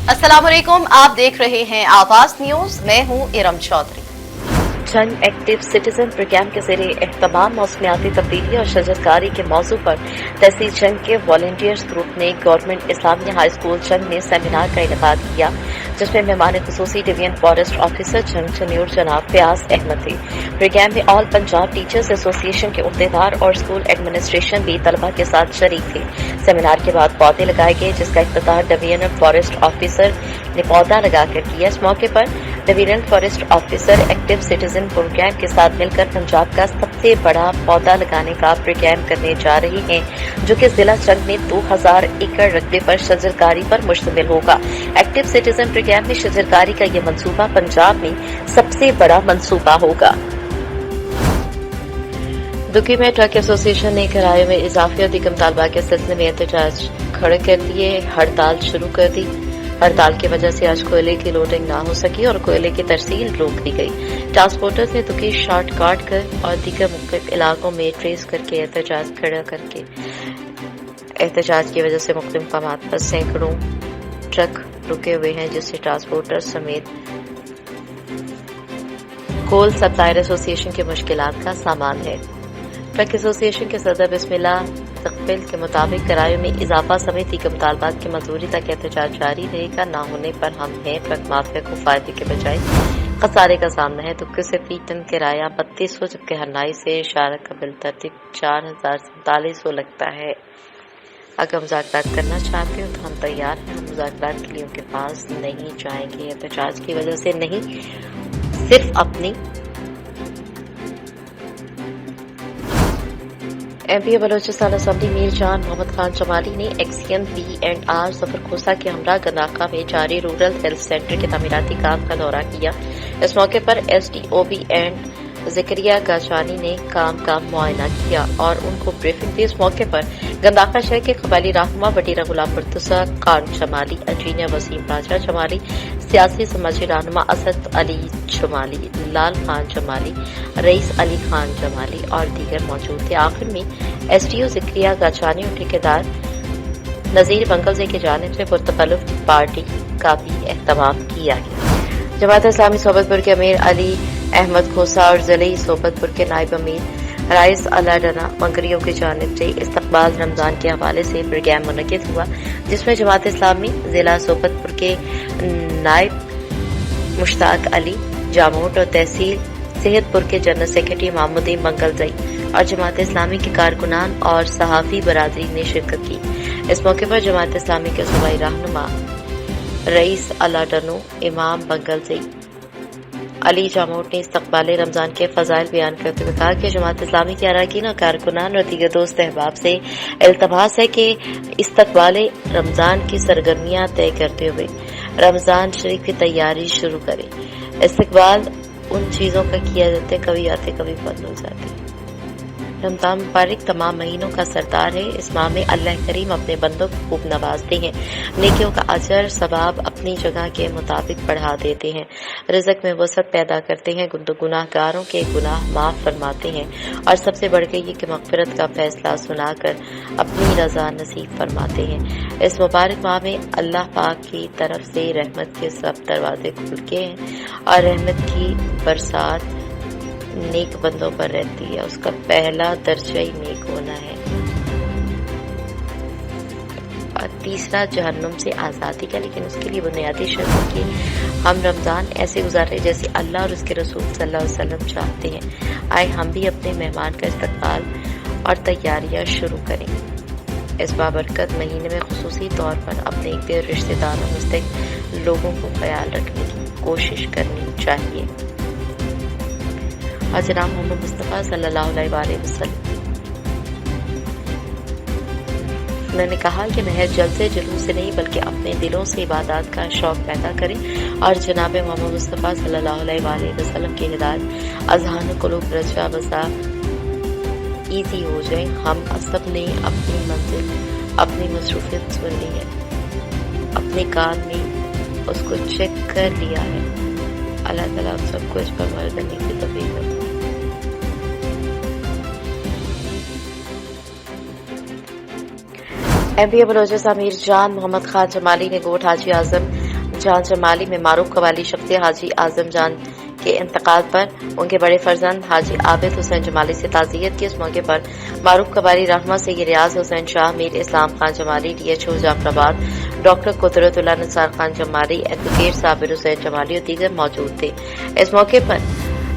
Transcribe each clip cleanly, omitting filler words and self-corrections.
अस्सलामुअलैकुम, आप देख रहे हैं आवाज न्यूज। मैं हूं इरम चौधरी। जंग एक्टिव सिटीजन प्रोग्राम के जरिए एहतमाम मौसमियाती तब्दीली और शजरकारी के मौजू पर तहसील जंग के वॉलंटियर्स ग्रुप ने गवर्नमेंट इस्लामिया हाई स्कूल जंग में सेमिनार का इनेकाद किया, जिसमें मेहमान खुसूसी डिवीजन फॉरेस्ट ऑफिसर जंग चन्यूर जनाब फयाज अहमद थे। प्रोग्राम में ऑल पंजाब टीचर्स एसोसिएशन के अहदेदार और स्कूल एडमिनिस्ट्रेशन भी तलबा के साथ शरीक थे। सेमिनार के बाद पौधे लगाए गए, जिसका इफ्तिताह डिवीजनल फॉरेस्ट ऑफिसर ने पौधा लगाकर किया। इस मौके पर divisional forest officer active citizen programme के साथ मिलकर पंजाब का सबसे बड़ा पौधा लगाने का प्रोग्राम करने जा रही हैं, जो कि जिला जंग में 2000 एकड़ रकबे पर शजरकारी पर मुश्तमिल होगा। एक्टिव सिटीजन प्रोग्राम में शजरकारी का यह मंसूबा पंजाब में सबसे बड़ा मंसूबा होगा। दुखी में ट्रक एसोसिएशन ने किराए में इजाफे और दिगम तालबा के सिलसिले में एहतजाज खड़े कर दिए, हड़ताल शुरू कर दी। हड़ताल की वजह से आज कोयले की लोडिंग ना हो सकी और कोयले की तरसील रोक दी गई। ट्रांसपोर्टर्स ने दुखी शॉर्ट काट कर और दीगर मुख्तलिफ इलाकों में ट्रेस करके एहतजाज खड़ा करके एहतजाज की वजह से मुख्तलिफ मकामात पर सैकड़ों ट्रक रुके हुए हैं, जिससे ट्रांसपोर्टर समेत कोल सप्लायर एसोसिएशन की मुश्किलात का सामान है। ट्रक एसोसिएशन के सदर बिस्मिल्लाह तकबिल के मुताबिक किरायों में इजाफा समेत दिगर मुतालबात की मंजूरी तक एहतजाज जारी रहेगा। न होने पर हम हैं ट्रक माफिया को फायदे के बजाय खसारे का सामना है। दुक्के से फी टन किराया 3200, जबकि हरनाई से इशारा का बिल तरतीब 4047 लगता है। अगर मुज़ाकरात करना चाहते हो तो हम तैयार हैं। हम मुज़ाकरात के लिए उनके पास नहीं जाएंगे। एहतजाज की वजह से नहीं, सिर्फ अपनी एमपी बलोचिस्तान असम्बली मीर जान मोहम्मद खान जमाली ने एक्सियन P&R सफरखोसा के हमरा गंदाका में जारी रूरल हेल्थ सेंटर के तामीराती काम का दौरा किया। इस मौके पर SDOB एंड ज़िक्रिया गाजानी ने काम का मुआयना किया और उनको ब्रीफिंग दी। इस मौके पर गंदाका शहर के कबायली रहनुमा वडीरा गुलाम मुर्तज़ा खान जमाली, इंजीनियर वसीम राजा जमाली, सियासी समाजी रहनुमा असद अली जमाली, लाल खान जमाली, रईस अली खान जमाली और दीगर मौजूद थे। आखिर में SDO ज़िक्रिया गाजानी और ठेकेदार नज़ीर बंगलजे की जानिब से पुरतकल्लुफ़ पार्टी का भी एहतमाम किया गया। जमात इस्लामी सोबतपुर के अमीर अली अहमद खोसा और ज़िले सोबतपुर के नायब अमीर राइस अलाडना मंगरियों की जानिब से इस्तकबाल रमजान के हवाले से प्रोग्राम मुनक़िद हुआ, जिसमें जमात इस्लामी जिला सोबतपुर के नायब मुश्ताक अली जामोट और तहसील सेहतपुर के जनरल सेक्रेटरी मामूदीन मंगलजई और जमात इस्लामी के कारकुनान और सहाफ़ी बरादरी ने शिरकत की। इस मौके पर जमात इस्लामी के सूबाई रहनुमा रईस अलाडनो, इमाम बंगलजई, अली जामोट ने इस्तकबाल रमजान के फजाइल बयान करते हुए कहा कि जमात इस्लामी के अरकान और कारकुनान और दीगर दोस्त अहबाब से इल्तमास है कि इस्तकबाल रमजान की सरगर्मियां तय करते हुए रमजान शरीफ की तैयारी शुरू करें। इस्तकबाल उन चीज़ों का किया जाता है, कभी आते कभी बंद हो जाते। रमजान मुबारक तमाम महीनों का सरदार है। इस माह में अल्लाह करीम अपने बंदों को खूब नवाजते हैं, नेकियों का अजर सवाब अपनी जगह के मुताबिक बढ़ा देते हैं, रिज़्क़ में वसअत पैदा करते हैं, गुनाहगारों के गुनाह माफ फरमाते हैं और सबसे बढ़ के ये कि मग़फ़िरत का फैसला सुनाकर अपनी रज़ा नसीब फरमाते हैं। इस मुबारक माह में अल्लाह पाक की तरफ से रहमत के सब दरवाजे खुल के हैं और रहमत की बरसात नेक बंदों पर रहती है। उसका पहला दर्जा ही नेक होना है और तीसरा जहन्नुम से आज़ादी का। लेकिन उसके लिए बुनियादी शर्त है कि हम रमज़ान ऐसे गुजारें जैसे अल्लाह और उसके रसूल सल्लल्लाहु अलैहि वसल्लम चाहते हैं। आए हम भी अपने मेहमान का इस्तकबाल और तैयारियां शुरू करें। इस बाबरकत महीने में खुसूसी तौर पर अपने इर्द रिश्तेदारों मुस्तहिक लोगों को ख्याल रखने की कोशिश करनी चाहिए। और जनाब मोहम्मद मुस्तफ़ा सल्लल्लाहु अलैहि वसल्लम उन्होंने कहा कि महज जलसे जुलूस से नहीं बल्कि अपने दिलों से इबादत का शौक पैदा करें और जनाब मोहम्मद मुस्तफ़ा सल्लल्लाहु अलैहि वसल्लम की हिदायत अज़हान क़ुलूब रजा बसा ईजी हो जाए। हम सब ने अपनी मंजिल, अपनी मसरूफियत सुन ली है, अपने कान में उसको चेक कर लिया है। अल्लाह ताला आप सबको इस पर अमल करने की तौफीक दे। एमपी बलोचिस्तान मीर जान मोहम्मद खान जमाली ने गोट हाजी आजम जान जमाली में मारूफ कबाली शख्सियत हाजी आजम जान के इंतकाल पर उनके बड़े फर्जंद हाजी आबिद हुसैन जमाली से ताज़ियत की। इस मौके पर मारूफ कबाली रहमा से Riaz Hussain Shah, Mir Islam Khan Jamali, DHO Jafarabad, doctor Qudratullah Nisar Khan Jamali, advocate Sabir Hussain Jamali और दीगर मौजूद थे। इस मौके पर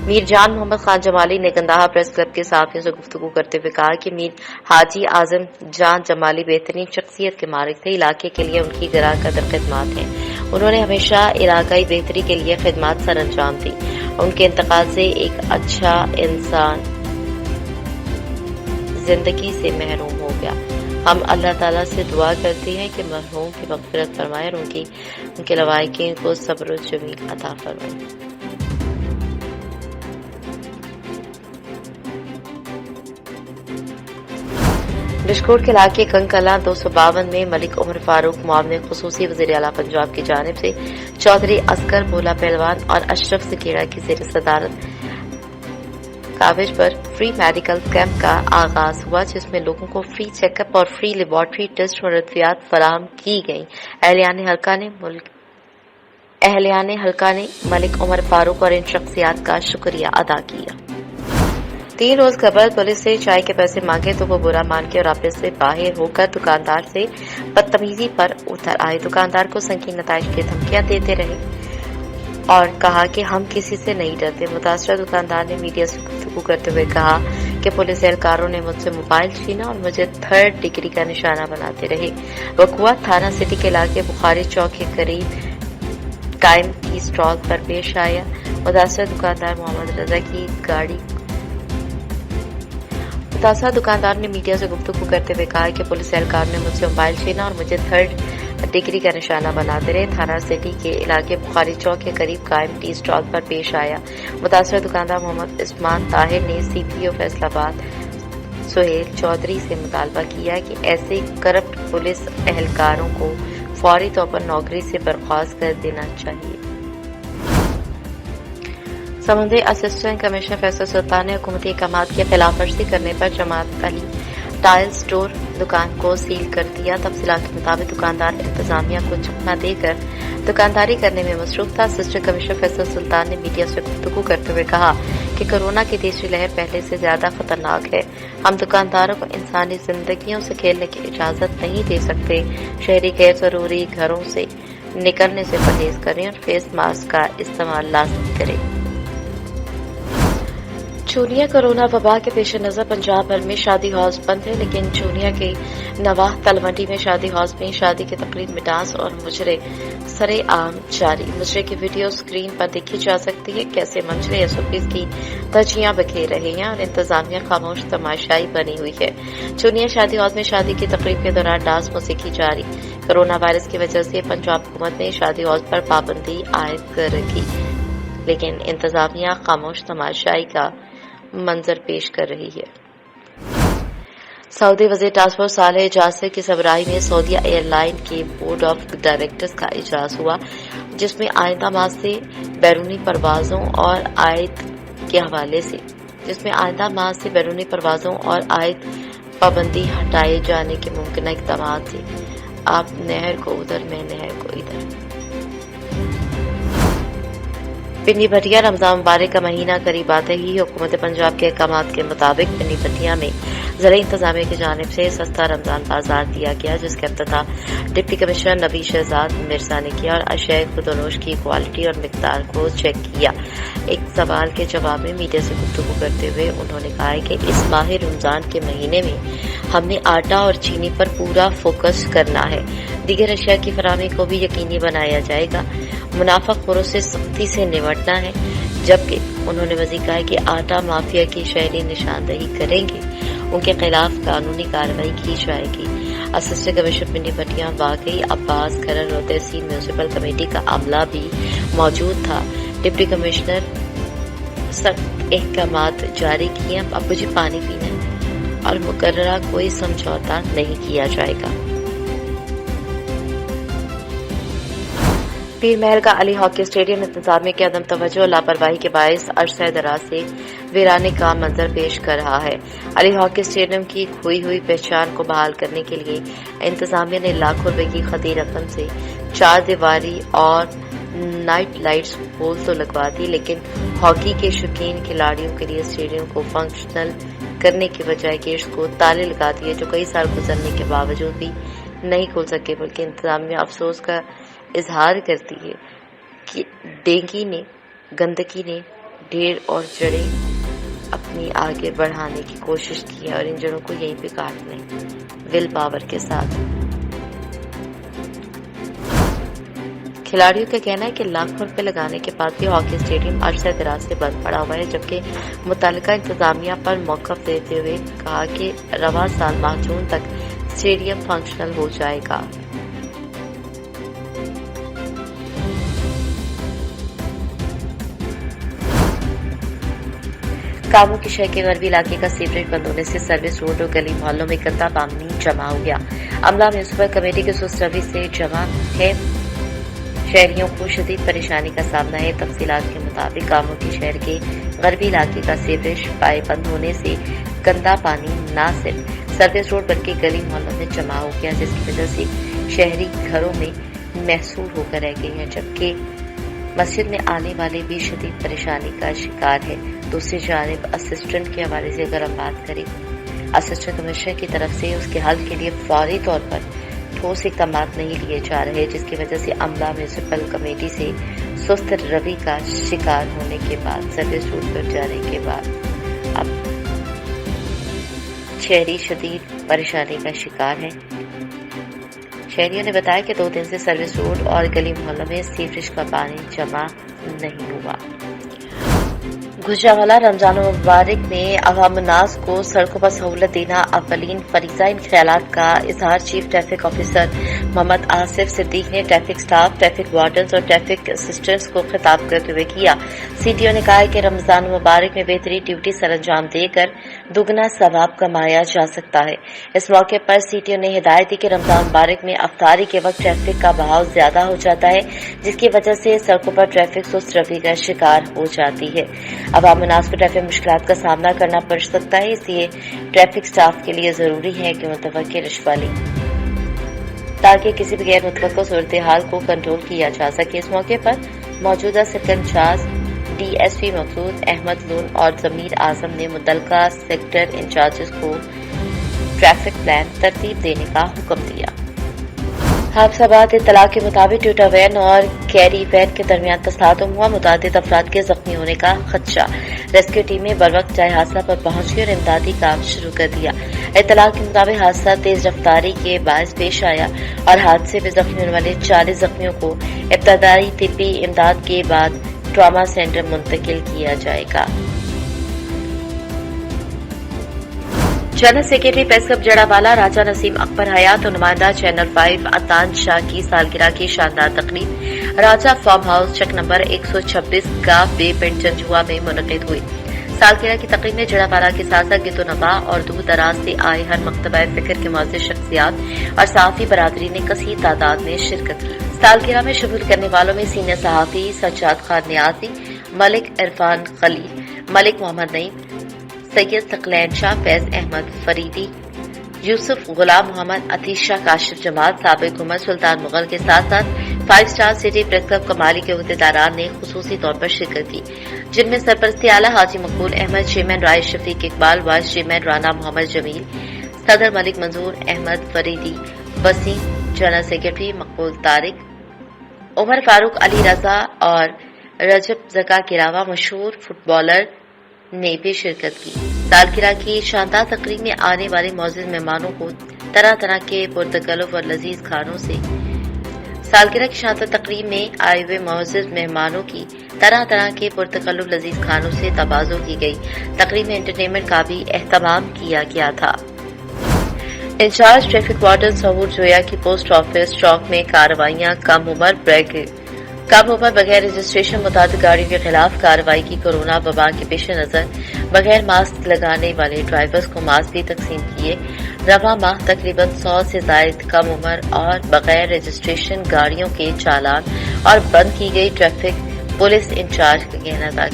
मीर जान मोहम्मद खान जमाली ने गंदाहा प्रेस क्लब के सहाफ़ियों से गुफ्तगू करते हुए कहा कि मीर हाजी आजम जान जमाली बेहतरीन शख्सियत के मालिक थे। इलाके के लिए उनकी गरा कदर खिदमत हैं। उन्होंने हमेशा इलाकाई बेहतरी के लिए खिदमत सर अंजाम दी। उनके इंतकाल से एक अच्छा इंसान जिंदगी से महरूम हो गया। हम अल्लाह ताला से दुआ करते हैं कि मरहूम की मग़फ़िरत फरमाए और उनके लवाहिकीन को सब्र जमील अता फरमाए। बिशकोट के इलाके कंकला 252 में मलिक उमर फारूक मुआविन खुसूसी वज़ीर आला पंजाब की जानिब से चौधरी असगर भोला पहलवान और अशरफ सिकेड़ा की ज़ेर सदारत काविज पर फ्री मेडिकल कैंप का आगाज हुआ, जिसमें लोगों को फ्री चेकअप और फ्री लेबॉर्ट्री टेस्ट और अद्वियात फराहम की गई। अहलियान हल्का ने मलिक उमर फारूक और इन शख्सियात का शुक्रिया अदा किया। 3 रोज कबल पुलिस से चाय के पैसे मांगे तो वो बुरा मान के और ऑफिस से बाहर होकर दुकानदार से बदतमीजी पर उतर आए। दुकानदार को संगीन नताइज की धमकियां देते रहे और कहा कि हम किसी से नहीं डरते। मुतासरा दुकानदार ने मीडिया से गुफ्तगू करते हुए कहा कि पुलिस एहलकारों ने मुझसे मोबाइल छीना और मुझे 3rd डिग्री का निशाना बनाते रहे। वकुआ थाना सिटी के इलाके बुखारी चौक के करीब कायम की स्टॉल पर पेश आया। मुतासरा दुकानदार मोहम्मद रजा की गाड़ी मुतासरा दुकानदार ने मीडिया से गुफ्तगू करते हुए कहा कि पुलिस एहलकार ने मुझसे मोबाइल छीना और मुझे 3rd डिग्री का निशाना बनाते रहे। थाना सिटी के इलाके बुखारी चौक के करीब कायम टी स्टॉल पर पेश आया। मुतासरा दुकानदार मोहम्मद इस्मान ताहिर ने CPO फैसलाबाद सुहेल चौधरी से मुतालबा किया कि ऐसे करप्ट पुलिस एहलकारों को फौरी तौर पर नौकरी से बर्खास्त कर देना चाहिए। समुद्री असिस्टेंट कमिश्नर फैसल सुल्तान ने हुकूमती अहकामात की खिलाफ वर्जी करने पर जमात अली टाइल स्टोर दुकान को सील कर दिया। तफसीलात के मुताबिक दुकानदार इंतजामिया को चकमा देकर दुकानदारी करने में मसरूफ था। असिस्टेंट कमिश्नर फैसल सुल्तान ने मीडिया से गुफ्तगू करते हुए कहा कि कोरोना की तीसरी लहर पहले से ज्यादा खतरनाक है। हम दुकानदारों को इंसानी जिंदगियों से खेलने की इजाजत नहीं दे सकते। शहरी गैर जरूरी घरों से निकलने से परहेज करें और फेस मास्क का इस्तेमाल लाजमी करें। चूनिया कोरोना वबा के पेश नजर पंजाब भर में शादी हॉल्स बंद है, लेकिन चूनिया के नवाह तलवंडी में शादी हॉल्स में शादी की तकरीब में डांस और मुजरे सरेआम जारी। मुजरे की वीडियो स्क्रीन पर देखी जा सकती है कैसे मंजरे SOPs की धज्जियां बिखेर रहे हैं और इंतजामिया खामोश तमाशाई बनी हुई है। चूनिया शादी हॉल में शादी की तकरीब के दौरान डांस मौसीकी जारी। कोरोना वायरस की वजह से पंजाब हुकूमत ने शादी हॉल पर पाबंदी आयद कर रखी, लेकिन इंतजामिया खामोश तमाशाई का मंजर पेश कर रही है। सऊदी वज़ीर ट्रांसपोर्ट सालेह जासिर की सरबराही में सऊदीया एयरलाइन के बोर्ड ऑफ डायरेक्टर्स का इजलास हुआ, जिसमें आइंदा माह से बैरूनी परवाजों और आयद के हवाले से बैरूनी परवाजों और आयद पाबंदी हटाए जाने के मुमकिन इक़दाम थे। आप नहर को उधर, मैं नहर को इधर। पिंडी भटिया रमजान मुबारक का महीना करीब आते ही हुकूमत पंजाब के अहकामात के मुताबिक पिंडी भटिया में ज़िला इंतजामिया की जानिब से सस्ता रमजान बाजार दिया गया, जिसके इफ्तिताह डिप्टी कमिश्नर नबी शहजाद मिर्जा ने किया और अशय खुदोनोश की क्वालिटी और मिकदार को चेक किया। एक सवाल के जवाब में मीडिया से गुफ्तगू करते हुए उन्होंने कहा कि इस माह रमजान के महीने में हमने आटा और चीनी पर पूरा फोकस करना है। दीगर अशिया की फराहमी को भी यकीनी बनाया जाएगा। मुनाफाखोरों से सख्ती से निपटना है। जबकि उन्होंने मज़ीद कहा कि आटा माफिया की शहरी निशानदेही करेंगे, उनके खिलाफ कानूनी कार्रवाई की जाएगी। असिस्टेंट कमिश्नर पिंडी भटिया वाकई अब्बास खरर और तहसील म्यूनिसिपल कमेटी का अमला भी मौजूद था। डिप्टी कमिश्नर सख्त अहकामात जारी किए, अब मुझे पानी पीना है और मुकर्ररा कोई समझौता नहीं किया जाएगा। पीर महल का अली हॉकी स्टेडियम इंतजामिया के अदम तवज्जो और लापरवाही के बायस अरसे दराज से वीराने का मंजर पेश कर रहा है। अली हॉकी स्टेडियम की खोई हुई पहचान को बहाल करने के लिए इंतजामिया ने लाखों रुपए की खती रकम से चार दीवारी और नाइट लाइट्स पोल तो लगवा दी, लेकिन हॉकी के शौकीन खिलाड़ियों के लिए स्टेडियम को फंक्शनल करने के बजाय गेट्स को ताले लगा दिए, जो कई साल गुजरने के बावजूद भी नहीं खोल सके। बल्कि इंतजामिया अफसोस का इजहार करती है कि डेंगी ने, गंदगी ने ढेर और जड़ें अपनी आगे बढ़ाने की कोशिश की है और इन जड़ों को यहीं पे काट लें विल पावर के साथ। खिलाड़ियों का कहना है कि लाखों रुपए लगाने के बाद भी हॉकी स्टेडियम अरसे दराज से बंद पड़ा हुआ है, जबकि मुतल्लिका इंतजामिया पर मौक़िफ़ देते हुए कहा कि रवां साल माह जून तक स्टेडियम फंक्शनल हो जाएगा। कामों की शहर के गरबी इलाके का सीवरेज बंद होने से सर्विस रोड और गली मोहल्लों में गंदा पानी जमा हो गया। अमला म्युनिसिपल कमेटी के सुस्त रवि से जमा है, शहरियों को शदीद परेशानी का सामना है। तफसीलात के मुताबिक कामों की शहर के गरबी इलाके का सीवरेज पाइप बंद होने से गंदा पानी न सिर्फ सर्विस रोड बल्कि गली मोहल्लों में जमा हो गया, जिसकी वजह से शहरी घरों में महसूर होकर रह गए हैं, जबकि मस्जिद में आने वाले भी शदीद परेशानी का शिकार है। दूसरी जानिब असिस्टेंट के हवाले से अगर हम बात करें, असिस्टेंट कमिश्नर की तरफ से उसके हल के लिए फौरी तौर पर ठोस इकदाम नहीं लिए जा रहे, जिसकी वजह से अमला म्युनिसिपल कमेटी से सुस्त रवि का शिकार होने के बाद सर्विस रोड पर जाने के बाद अब शहरी शदीद परेशानी का शिकार है। शहरियों ने बताया कि 2 दिन से सर्विस रोड और गली मोहल्लों में सीवरेज का पानी जमा नहीं हुआ। गुजरावाला रमजान मुबारक में अवाम नास को सड़कों पर सहूलत देना अव्वलीन फरीजा। इन ख्यालात का इजहार chief traffic officer Mohammad Asif Siddique ने ट्रैफिक स्टाफ, ट्रैफिक वार्डन्स और ट्रैफिक असिस्टेंट्स को खिताब करते हुए किया। सीटीओ ने कहा है कि रमजान मुबारक में बेहतरीन ड्यूटी सर अंजाम देकर दुगना सवाब कमाया जा सकता है। इस मौके पर सीटीओ ने हिदायत दी कि रमजान मुबारक में अफ्तारी के वक्त ट्रैफिक का बहाव ज्यादा हो जाता है, जिसकी वजह से सड़कों पर ट्रैफिक सुस्त रवि का शिकार हो जाती है। अवाम नास को ट्रैफिक मुश्किलात का सामना करना पड़ सकता है, इसलिए ट्रैफिक स्टाफ के लिए जरूरी है कि मुतवक्किल रिश्वत लें ताकि किसी भी गैर मुतवक्किल सूरत हाल को कंट्रोल किया जा सके। इस मौके पर मौजूदा सेक्टर इंचार्ज डीएसपी मकसूद अहमद लून और जमीर आजम ने मुतल्लिका सेक्टर इंचार्जेस को ट्रैफिक प्लान तरतीब देने का हुक्म दिया। हादसा बाद इत्तला के मुताबिक टोयोटा वैन और कैरी वैन के दरमियान तसादुम हुआ। मुतादिद अफराद के जख्मी होने का खदशा। रेस्क्यू टीमें बर वक्त जाए हादसा पर पहुंच गई और इमदादी काम शुरू कर दिया। इत्तला के मुताबिक हादसा तेज रफ्तारी के बायस पेश आया और हादसे में जख्मी होने वाले 40 जख्मियों को इब्तदाई तिब्बी इमदाद के बाद ट्रॉमा सेंटर मुंतकिल किया जाएगा। General secretary press club Jaranwala Raja Naseem Akbar Hayat और नुमाइंदा चैनल 5 अतान शाह की सालगिरह की शानदार तकरीब राजा फार्म हाउस चक नंबर 126 का बे पेंट जंजुआ में मुनक़िद हुई। सालगिरह की तकरीब में जड़ावाला के साथ साथ गितोनवा और दूर दराज से आए हर मकतबा फिक्र के मुअज़्ज़िज़ शख्सियात और सहाफ़ी बरादरी ने कसीर तादाद में शिरकत की। सालगिरह में शिरकत करने वालों में सीनियर सहाफ़ी सज्जाद खान नियाज़ी, मलिक इरफान खलील, मलिक मोहम्मद नईम, सैयद सकलैन शाह, फैज अहमद फरीदी, यूसुफ गुलाम मोहम्मद, अतीश शाह, काशिफ जमाल, साबिक उमर, सुल्तान मुगल के साथ साथ 5 स्टार सिटी प्रेस क्लब कमाली के अहदेदारान ने खुसूसी तौर पर शिरकत की, जिनमें सरपरस्ती आला हाजी मकबूल अहमद, चेयरमैन राय शफीक इकबाल, वाइस चेयरमैन राना मोहम्मद जमील, सदर मलिक मंजूर अहमद फरीदी, वसीम, जनरल सेक्रेटरी मकबूल तारिक, उमर फारूक, अली रजा और रजब जका के अलावा मशहूर फुटबॉलर ने भी शिरकत की। सालगिरह की शानदार तकरीब में आने वाले मौजूद मेहमानों को तरह तरह के पुरतकल्लुफ़ और लजीज खानों से सालगिरह की शानदार तकरीब में आए हुए मौजूद मेहमानों की तरह तरह के पुरतकल्लुफ़ लजीज खानों से तबाज़ो की गई। तकरीब में एंटरटेनमेंट का भी एहतमाम किया गया था। इंचार्ज ट्रैफिक वार्डन सहूर जोया की पोस्ट ऑफिस चौक में कार्रवाइयां कम उम्र बगैर रजिस्ट्रेशन मुताबिक गाड़ियों के खिलाफ कार्रवाई की। कोरोना वबा के पेश नजर बगैर मास्क लगाने वाले ड्राइवर्स को मास्क भी तकसीम किए। रवा माह तकरीबन 100 से जायद कम उम्र और बगैर रजिस्ट्रेशन गाड़ियों के चालान और बंद की गई ट्रैफिक। पुलिस इंचार्ज का कहना था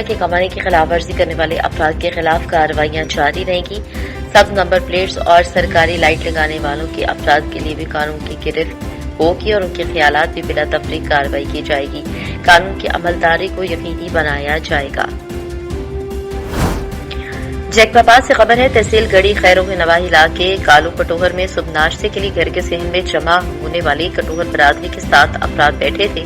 कि कवानीन की खिलाफ वर्जी करने वाले अफराद के खिलाफ कार्रवाइयां जारी रहेंगी। सब नंबर प्लेट्स और सरकारी लाइट लगाने वालों के अफराद के लिए भी कानून की गिरफ्त होगी और उनके ख्यालात भी बिला तफरीक कार्रवाई की जाएगी। कानून की अमलदारी को यकीनी बनाया जाएगा। जैकबाबाद से खबर है, तहसील गढ़ी खैरो के नवाही इलाके कालू कटोहर में सुबह नाश्ते के लिए घर के सहन में जमा होने वाली कटोहर बरादरी के 7 अफराद बैठे थे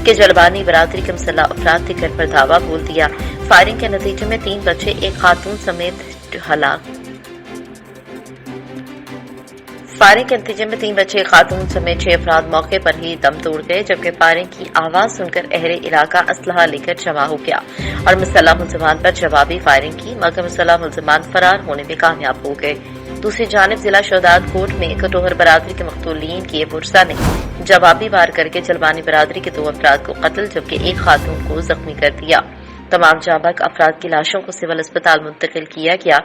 कि जलबानी बरादरी के मुसल्लह अफराद ने घर पर धावा बोल दिया। फायरिंग के नतीजे में 3 बच्चे, एक खातून समेत फायरिंग के नतीजे में 3 बच्चे, खातून समेत 6 अफराद मौके पर ही दम तोड़ गए, जबकि फायरिंग की आवाज सुनकर अहले इलाका असलहा लेकर जमा हो गया और मुसल्लह मुलजमान पर जवाबी फायरिंग की, मगर मुसल्लह मुलजमान फरार होने में कामयाब हो गए। दूसरी जानिब जिला शहदाद कोट में कटोहर बरादरी के मकतूलीन की पुरसा ने जवाबी वार करके जलबानी बरादरी के 2 अफराद को कत्ल जबकि एक खातून को जख्मी कर दिया। तमाम जांबाज अफराद की लाशों को सिविल अस्पताल मुंतकिल किया गया।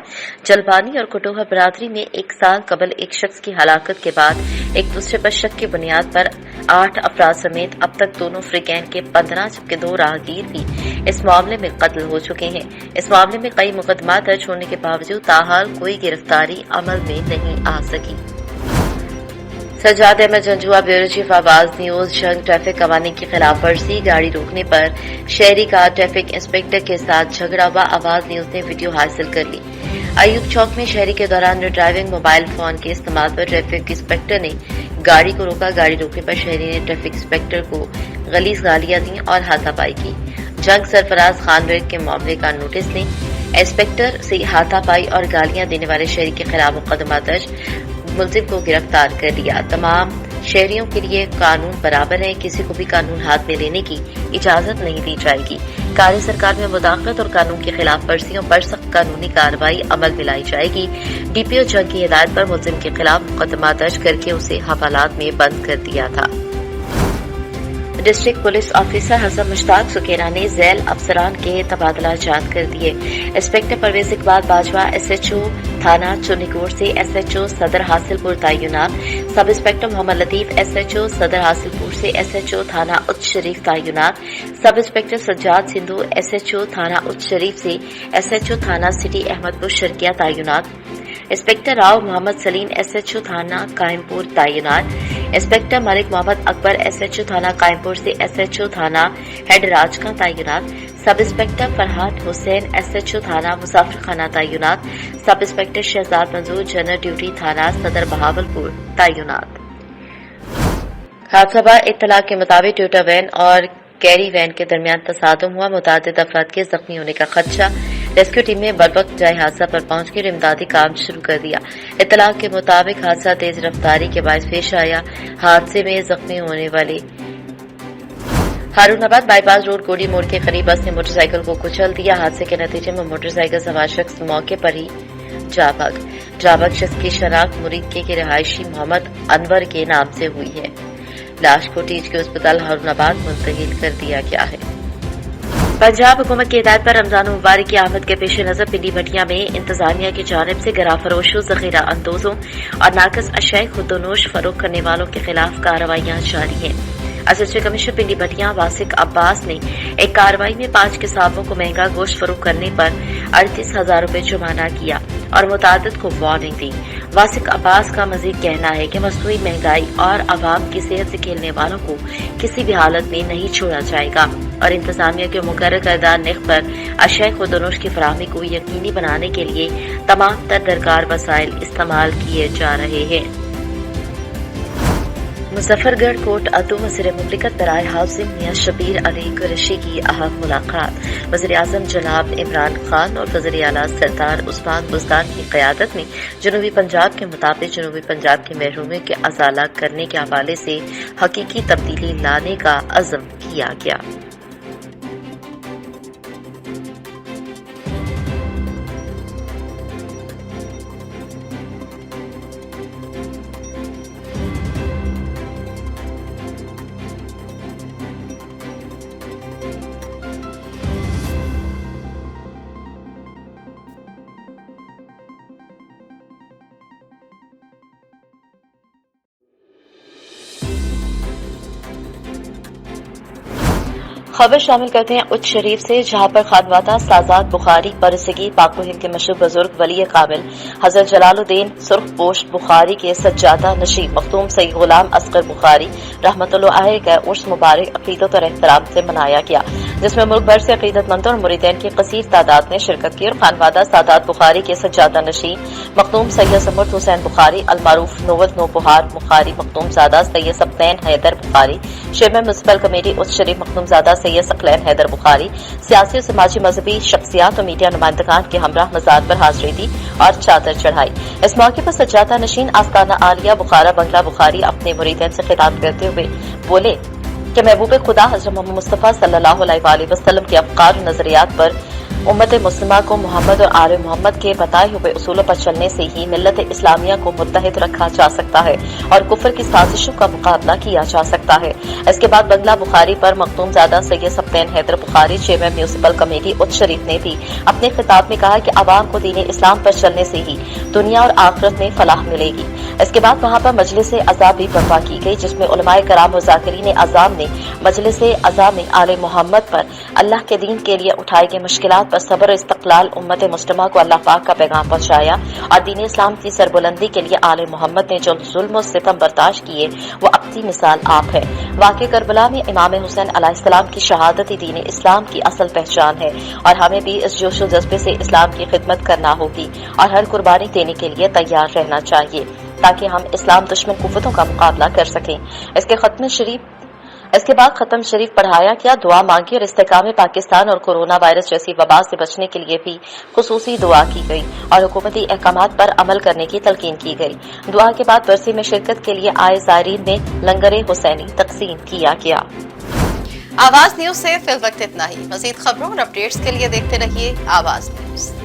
जलबानी और कटोहर बरादरी में 1 साल कबल एक शख्स की हलाकत के बाद एक दूसरे पर शक की बुनियाद पर 8 अफराद समेत अब तक दोनों फ्रीकैन के 15 जबकि 2 राहगीर भी इस मामले में कत्ल हो चुके हैं। इस मामले में कई मुकदमा दर्ज होने के बावजूद ताहाल कोई गिरफ्तारी अमल में नहीं आ सकी। सज्जाद अहमद जंजुआ, ब्यूरो चीफ, आवाज न्यूज। जंग ट्रैफिक कवानीन की खिलाफ वर्जी, गाड़ी रोकने पर शहरी का ट्रैफिक इंस्पेक्टर के साथ झगड़ा हुआ। आवाज न्यूज ने वीडियो हासिल कर ली। अयूब चौक में शहरी के दौरान ड्राइविंग मोबाइल फोन के इस्तेमाल पर ट्रैफिक इंस्पेक्टर ने गाड़ी को रोका। गाड़ी रोकने पर शहरी ने ट्रैफिक इंस्पेक्टर को गलीज गालियां दी और हाथापाई की। जंग सरफराज खान विर्क के मामले का नोटिस लें। इंस्पेक्टर से हाथापाई और गालियां देने वाले शहरी के खिलाफ मुकदमा दर्ज, मुलजिम को गिरफ्तार कर लिया। तमाम शहरियों के लिए कानून बराबर है, किसी को भी कानून हाथ में लेने की इजाजत नहीं दी जाएगी। कार्य सरकार में मुदाखलत और कानून की खिलाफ वर्जियों पर सख्त कानूनी कार्रवाई अमल में लाई जाएगी। डीपीओ जंग की हिदायत पर मुलजिम के खिलाफ मुकदमा दर्ज करके उसे हवालात में बंद कर दिया था। District police officer Hasan Mushtaq Sukhera ने झैल अफसरान के तबादला जात कर दिए। इंस्पेक्टर परवेज इकबाल बाजवा एसएचओ थाना चुनीकोट से एसएचओ सदर हासिलपुर तैनात, sub inspector Mohammad Latif SHO सदर हासिलपुर से एसएचओ थाना उच्च शरीफ तैनात, sub inspector Sajjad Sindhu SHO थाना उच्च शरीफ से एसएचओ थाना सिटी अहमदपुर शर्किया तैनात, इंस्पेक्टर राव मोहम्मद सलीम एसएचओ थाना कायमपुर तैनात, इंस्पेक्टर मलिक मोहम्मद अकबर एसएचओ थाना कायमपुर से एसएचओ थाना हेड राजका तैनात, sub inspector Farhad Hussain SHO थाना मुसाफिर खाना तैनात, सब इंस्पेक्टर शहजाद मंजूर जनरल ड्यूटी थाना सदर बहावलपुर तैनात। हादसा इत्तला के मुताबिक टोयोटा वैन और कैरी वैन के दरमियान तसादुम हुआ। मुतादिद अफराद के जख्मी होने का खदशा। रेस्क्यू टीम ने बरवक्त जाए हादसा पर पहुंचकर इमदादी काम शुरू कर दिया। इत्तला के मुताबिक हादसा तेज रफ्तारी के बायस पेश आया। हादसे में जख्मी होने वाले हारूनाबाद बाईपास रोड कोडी मोड़ के करीब बस ने मोटरसाइकिल को कुचल दिया। हादसे के नतीजे में मोटरसाइकिल सवार शख्स मौके पर ही जाबक शख्स की शनाख्त मुरीद के रिहायशी मोहम्मद अनवर के नाम से हुई है। लाश को टीच के अस्पताल हारूनाबाद मुंतकिल कर दिया गया है। पंजाब हुकूमत की हिदायत पर रमजान मुबारक की आमद के पेश नजर पिंडी भटिया में इंतजामिया की जानिब से गरा फरोशों, जखीरा अंदोजों और नाकस अशाए खुदोनोश फरोख्त करने वालों के खिलाफ कार्रवाइयां जारी हैं। असिस्टेंट कमिश्नर पिंडी भटिया वासिक अब्बास ने एक कार्रवाई में 5 किसाबों को महंगा गोश्त फरोख्त करने पर 38,000 रूपये जुर्माना किया और मुतादिद को वार्निंग दी। वासिक अब्बास का मजीद कहना है कि मसनूई महंगाई और आवाम की सेहत से खेलने वालों को किसी भी हालत में नहीं छोड़ा जाएगा और इंतजामिया के मुकर्रर करदा नर्ख पर अशाए खुदोनोश की फराहमी को यकीनी बनाने के लिए तमाम तर दरकार वसाइल इस्तेमाल किए जा रहे हैं। मुजफ्फरगढ़ कोट अतो वज़ीर मुमलिकत बराए हाउसिंग मियां शबीर अली कुरैशी की अहम मुलाकात। वज़ीर आज़म जनाब इमरान खान और वज़ीर आला सरदार उस्मान बुज़दान की क़यादत में जनूबी पंजाब के मुताबिक जनूबी पंजाब की महरूमियों के अज़ाला करने के हवाले से हकीकी तब्दीली लाने का अज़्म किया गया। खबर शामिल करते हैं उच्च शरीफ से, जहां पर खानवादा साजाद बुखारी बरसगी पाक हिंद के मशहूर बुजुर्ग वली कामिल हजरत जलालुद्दीन सुर्खपोश बुखारी के सज्जादा नशीब मखदूम सईद गुलाम असगर बुखारी रहमतुल्लाह अलैह का उर्स मुबारक अकीदत और एहतराम से मनाया गया, जिसमें मुल्क भर से अकीदतमंदों और मुरीदैन की कसीर तादाद ने शिरकत की और खानवादा सादात बुखारी के सज्जादा नशीब मखदूम सैयद समर्थ Hussain Bukhari अलमारूफ नोवत नोबुहार Bukhari Makhdoom Zada Syed Sibtain Haider Bukhari chairman municipal committee Uch Sharif Makhdoom Zada Syed Saqlain Haider Bukhari सियासी और समाजी मजहबी शख्सियात और मीडिया नुमाइंदगान के हमरा मज़ार पर हाजिरी दी और चादर चढ़ाई। इस मौके पर सज्जादा नशीन आस्ताना आलिया बुखारा बंगला बुखारी अपने मुरीदैन से खिताब करते हुए बोले कि महबूब खुदा हज़रत मोहम्मद मुस्तफ़ा सल्लल्लाहु अलैहि वसल्लम के अफ़कार और नजरियात पर उम्मत मुस्लिमा को मोहम्मद और आले मोहम्मद के बताए हुए उसूलों पर चलने से ही मिल्लत इस्लामिया को मुत्तहिद रखा जा सकता है और कुफर की साजिशों का मुकाबला किया जा सकता है। इसके बाद बंगला बुखारी पर Makhdoom Zada Syed Sibtain Haider Bukhari chairman municipal committee Uch Sharif ने भी अपने खिताब में कहा कि अवाम को दीन इस्लाम पर चलने से ही दुनिया और आखिरत में फलाह मिलेगी। इसके बाद वहां पर मजलिस अज़ा भी बर्पा की गई, जिसमें उलमाए कराम और ज़ाकिरीन अज़ाम ने मजलिस अज़ा में आले मोहम्मद पर अल्लाह के दीन के लिए उठाई गई मुश्किलात पर सब्र इस्तक़लाल उम्मत मुस्लिमा को अल्लाह पाक का पैगाम पहुंचाया और दीन इस्लाम की सरबुलंदी के लिए आले मोहम्मद ने जो जुल्म और सितम बर्दाश्त किए वो अपनी मिसाल आप है। वाक़े करबला में इमाम हुसैन अलैहिस्सलाम की शहादत ही दीन इस्लाम की असल पहचान है और हमें भी इस जोश और जज्बे से इस्लाम की खिदमत करना होगी और हर कुर्बानी देने के लिए तैयार रहना चाहिए ताकि हम इस्लाम दुश्मन कुव्वतों का मुकाबला कर सकें। इसके बाद खत्म शरीफ पढ़ाया गया, दुआ मांगी और इस्तेकाम पाकिस्तान और कोरोना वायरस जैसी वबा से बचने के लिए भी खुसूसी दुआ की गई और हुकूमती अहकामात पर अमल करने की तलकीन की गई। दुआ के बाद बरसी में शिरकत के लिए आए ज़ायरीन में लंगरे हुसैनी तकसीम किया गया। आवाज न्यूज से फिल वक्त इतना ही। मजीद खबरों और अपडेट्स के लिए देखते रहिए आवाज न्यूज।